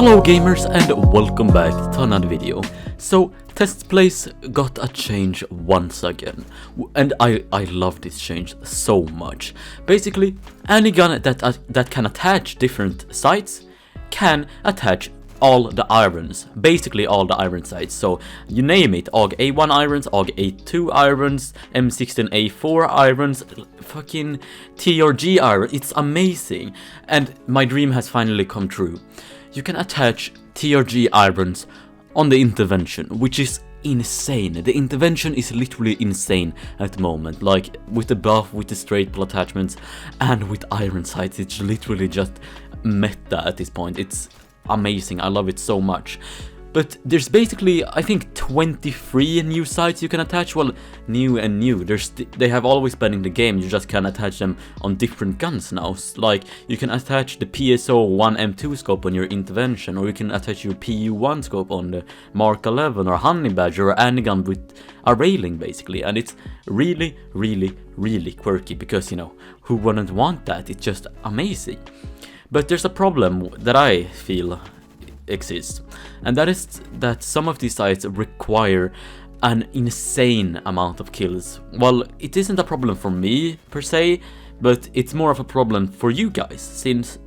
Hello gamers and welcome back to another video. So test plays got a change once again, and I love this change so much. Basically, any gun that can attach different sights can attach all the irons, basically all the iron sights. So you name it, 𝙎𝙤𝙬 irons, 𝙎𝙤𝙬 irons, M16A4 irons, fucking 𝙬𝙬𝙧 iron. It's amazing, and my dream has finally come true. You can attach 𝙬𝙧 irons on the intervention, which is insane. The intervention is literally insane at the moment, like with the buff, with the straight pull attachments, and with iron sights. It's literally just meta at this point. It's amazing. I love it so much. But there's basically, I think, 23 new sights you can attach. Well, new and new. They have always been in the game. You just can attach them on different guns now. Like, you can attach the PSO-1M2 scope on your intervention, or you can attach your PU-1 scope on the Mark 11 or Honey Badger or any gun with a railing, basically. And it's really, really, really quirky because, you know, who wouldn't want that? It's just amazing. But there's a problem that I feel exists, and that is that some of these sites require an insane amount of kills. Well, it isn't a problem for me per se, but it's more of a problem for you guys, since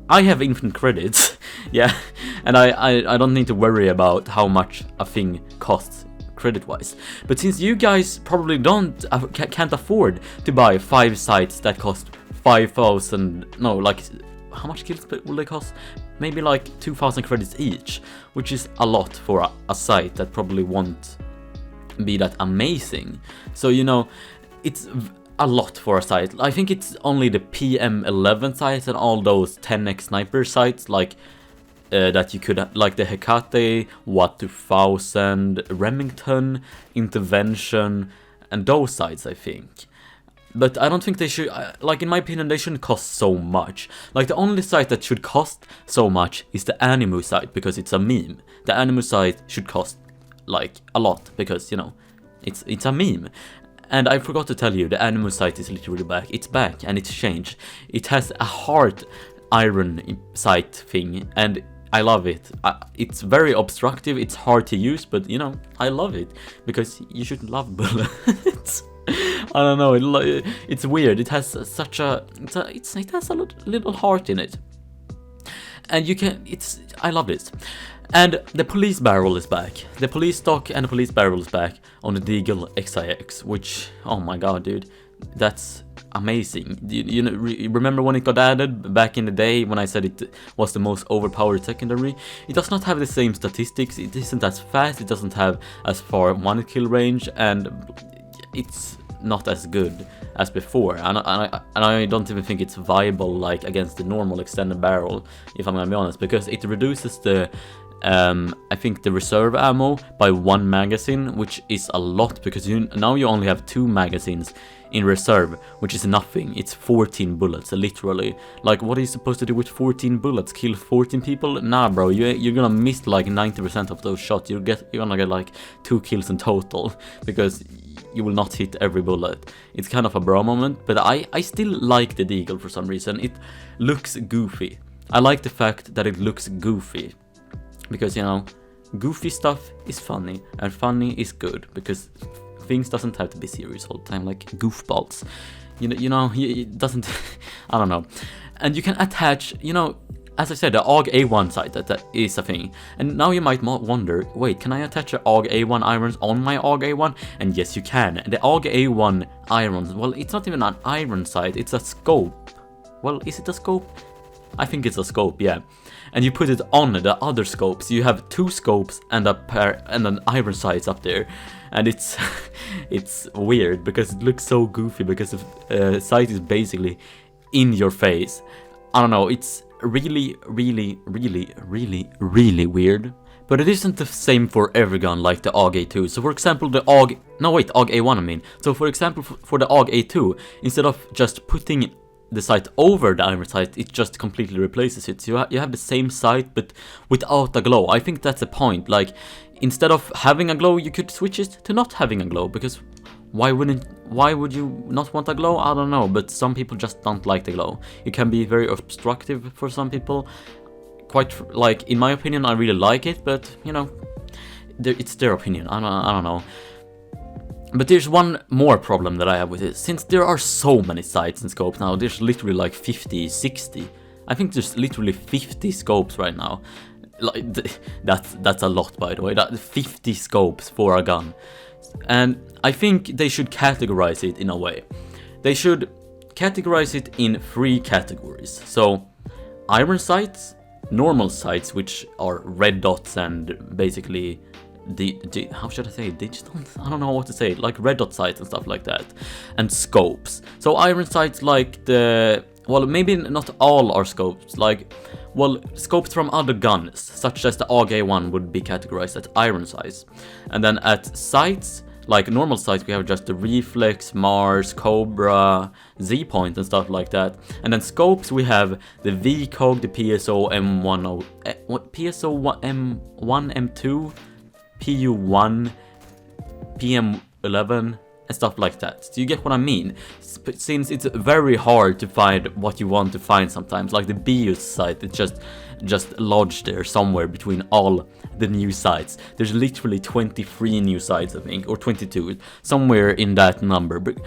I have infinite credits. Yeah, and I don't need to worry about how much a thing costs credit wise. But since you guys probably can't afford to buy 5 sites that cost 5,000, no, like, how much kills will they cost? Maybe like 2,000 credits each, which is a lot for a site that probably won't be that amazing. So, you know, it's a lot for a site. I think it's only the PM11 sites and all those 10x sniper sites, like that you could, like the 𝙎𝙬𝙬, What 2000, Remington, Intervention, and those sites, I think. But I don't think they should, like, in my opinion, they shouldn't cost so much. Like, the only site that should cost so much is the ANIMU site, because it's a meme. The ANIMU site should cost, like, a lot, because, you know, it's a meme. And I forgot to tell you, the ANIMU site is literally back. It's back, and it's changed. It has a hard iron sight thing, and I love it. It's very obstructive, it's hard to use, but, you know, I love it, because you should love bullets. I don't know, it's weird. It has such a, it has a little heart in it, and you can, I love this. And the police barrel is back. The police stock and the police barrel is back on the Deagle XIX, which, oh my god, dude, that's amazing. You know, remember when it got added back in the day when I said it was the most overpowered secondary? It does not have the same statistics. It isn't as fast. It doesn't have as far one kill range, and it's not as good as before, and I don't even think it's viable, like, against the normal extended barrel, if I'm gonna be honest, because it reduces the I think the reserve ammo by 1 magazine, which is a lot, because now you only have 2 magazines in reserve, which is nothing. It's 14 bullets, literally. Like, what are you supposed to do with 14 bullets? Kill 14 people? Nah, bro, you're gonna miss like 90% of those shots. You're gonna get like 2 kills in total, because you will not hit every bullet. It's kind of a bro moment, but I still like the Deagle for some reason. It looks goofy. I like the fact that it looks goofy, because, you know, goofy stuff is funny, and funny is good, because things doesn't have to be serious all the time, like goofballs. You know, it doesn't. I don't know. And you can attach, you know, as I said, the 𝙎𝙬1 site, that is a thing. And now you might wonder, wait, can I attach the 𝙎𝙬1 irons on my 𝙎𝙬1? And yes, you can. The 𝙎𝙬1 irons, well, it's not even an iron sight, it's a scope. Well, is it a scope? I think it's a scope, yeah. And you put it on the other scopes. You have 2 scopes and a pair and an iron sights up there, and it's it's weird because it looks so goofy, because the sight is basically in your face. I don't know. It's really, really, really, really, really weird. But it isn't the same for every gun, like the 𝙎𝙬𝙬. So for example, the 𝙎𝙬1, I mean. So for example, for the 𝙎𝙬𝙬, instead of just putting the sight over the iron sight, it just completely replaces it. So you have the same sight, but without a glow. I think that's the point. Like, instead of having a glow, you could switch it to not having a glow, because why would you not want a glow? I don't know, but some people just don't like the glow. It can be very obstructive for some people, quite, like, in my opinion, I really like it, but, you know, it's their opinion. I don't know. But there's one more problem that I have with it. Since there are so many sights and scopes now, there's literally like 50, 60. I think there's literally 50 scopes right now. Like, that's a lot, by the way. 50 scopes for a gun. And I think they should categorize it in a way. They should categorize it in 3 categories. So, iron sights, normal sights, which are red dots and basically how should I say it? Digital? I don't know what to say. Like red dot sights and stuff like that. And scopes. So iron sights like the... Well, maybe not all are scopes. Like, well, scopes from other guns, such as the 𝙎𝙤𝙧 would be categorized as iron sights. And then at sights, like normal sights, we have just the reflex, Mars, Cobra, Z-point and stuff like that. And then scopes, we have the VCOG, the PSO M10, PSO M1, M2, PU1, PM11, and stuff like that. So you get what I mean? Since it's very hard to find what you want to find sometimes, like the BUS site, it's just lodged there somewhere between all the new sites. There's literally 23 new sites, I think, or 22, somewhere in that number. But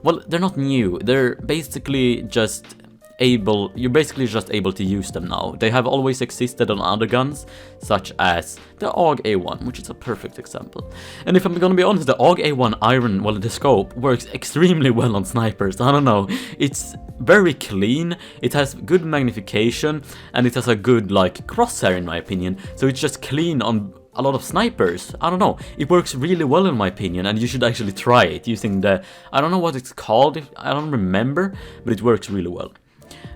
well, they're not new. They're basically just you're basically just able to use them now. They have always existed on other guns, such as the 𝙎𝙬𝙧, which is a perfect example. And if I'm gonna be honest, the 𝙎𝙬𝙧 iron, well, the scope works extremely well on snipers. I don't know, it's very clean, it has good magnification, and it has a good, like, crosshair in my opinion, so it's just clean on a lot of snipers. I don't know, it works really well in my opinion, and you should actually try it using the, I don't know what it's called, I don't remember, but it works really well.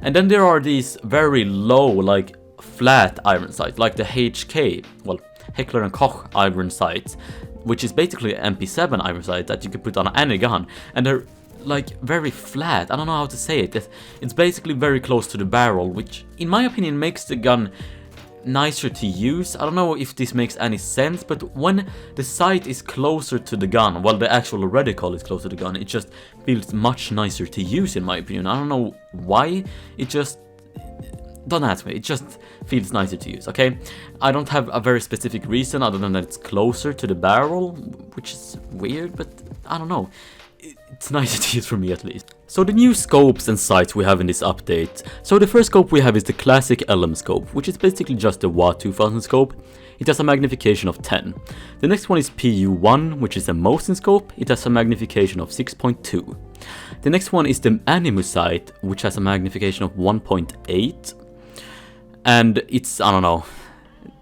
And then there are these very low, like, flat iron sights, like the HK, well, Heckler & Koch iron sights, which is basically an MP7 iron sight that you can put on any gun, and they're, like, very flat. I don't know how to say it. It's basically very close to the barrel, which, in my opinion, makes the gun nicer to use. I don't know if this makes any sense, but when the sight is closer to the gun, well, the actual reticle is closer to the gun, it just feels much nicer to use in my opinion. I don't know why, it just... Don't ask me, it just feels nicer to use, okay? I don't have a very specific reason other than that it's closer to the barrel, which is weird, but I don't know. It's nicer to use for me at least. So the new scopes and sights we have in this update. So the first scope we have is the classic LM scope, which is basically just the WA2000 scope. It has a magnification of 10. The next one is PU1, which is a Mosin scope. It has a magnification of 6.2. The next one is the ANIMU sight, which has a magnification of 1.8. And it's, I don't know,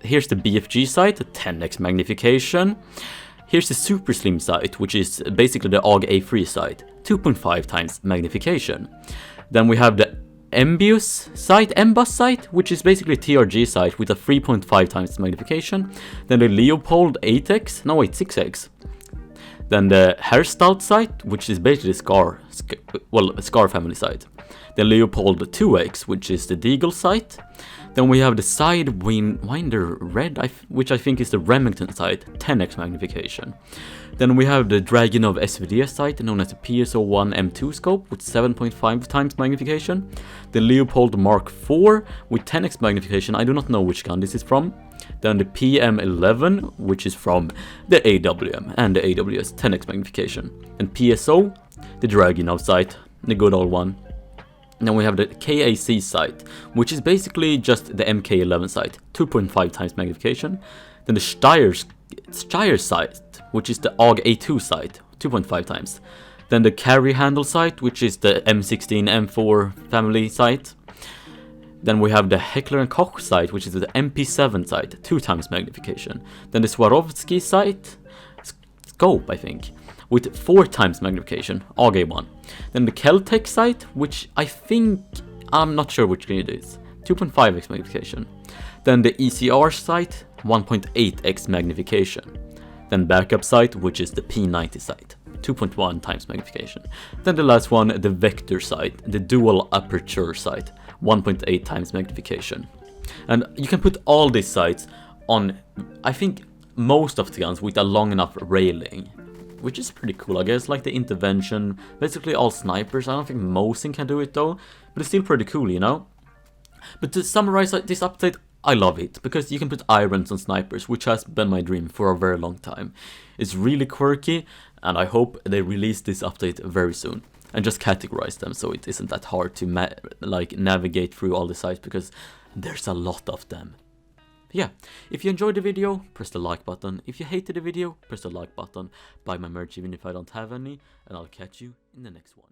here's the BFG sight, a 10x magnification. Here's the super slim sight, which is basically the 𝙎𝙬𝙧 sight, 2.5 times magnification. Then we have the MBUS sight, which is basically TRG sight with a 3.5 times magnification. Then the Leopold 8x, no wait, 6x. Then the Ḥerstallt sight, which is basically a Scar family sight. The Leopold 2x, which is the Deagle sight. Then we have the Sidewinder Red, which I think is the Remington sight, 10x magnification. Then we have the Dragunov SVD sight, known as the PSO1 M2 scope, with 7.5 times magnification. The Leopold Mark IV with 10x magnification, I do not know which gun this is from. Then the PM11, which is from the AWM and the AWS 10x magnification. And PSO, the Dragunov sight, the good old one. And then we have the KAC sight, which is basically just the MK11 sight, 2.5 times magnification. Then the Steyr sight, which is the 𝙎𝙬𝙧 sight, 2.5 times. Then the carry handle sight, which is the M16 M4 family sight. Then we have the Heckler & Koch sight, which is the MP7 sight, 2 times magnification. Then the Swarovski sight, scope I think, with 4 times magnification, 𝙎𝙬𝙧. Then the Keltec sight, which I think, I'm not sure which it is, 2.5x magnification. Then the ECR sight, 1.8x magnification. Then backup sight, which is the P90 sight, 2.1 times magnification. Then the last one, the Vector sight, the dual aperture sight, 1.8 times magnification. And you can put all these sights on, I think, most of the guns with a long enough railing, which is pretty cool, I guess, like the intervention, basically all snipers. I don't think Mosin can do it though, but it's still pretty cool, you know? But to summarize this update, I love it, because you can put irons on snipers, which has been my dream for a very long time. It's really quirky, and I hope they release this update very soon. And just categorize them so it isn't that hard to navigate through all the sites, because there's a lot of them. Yeah, if you enjoyed the video, press the like button. If you hated the video, press the like button. Buy my merch even if I don't have any, and I'll catch you in the next one.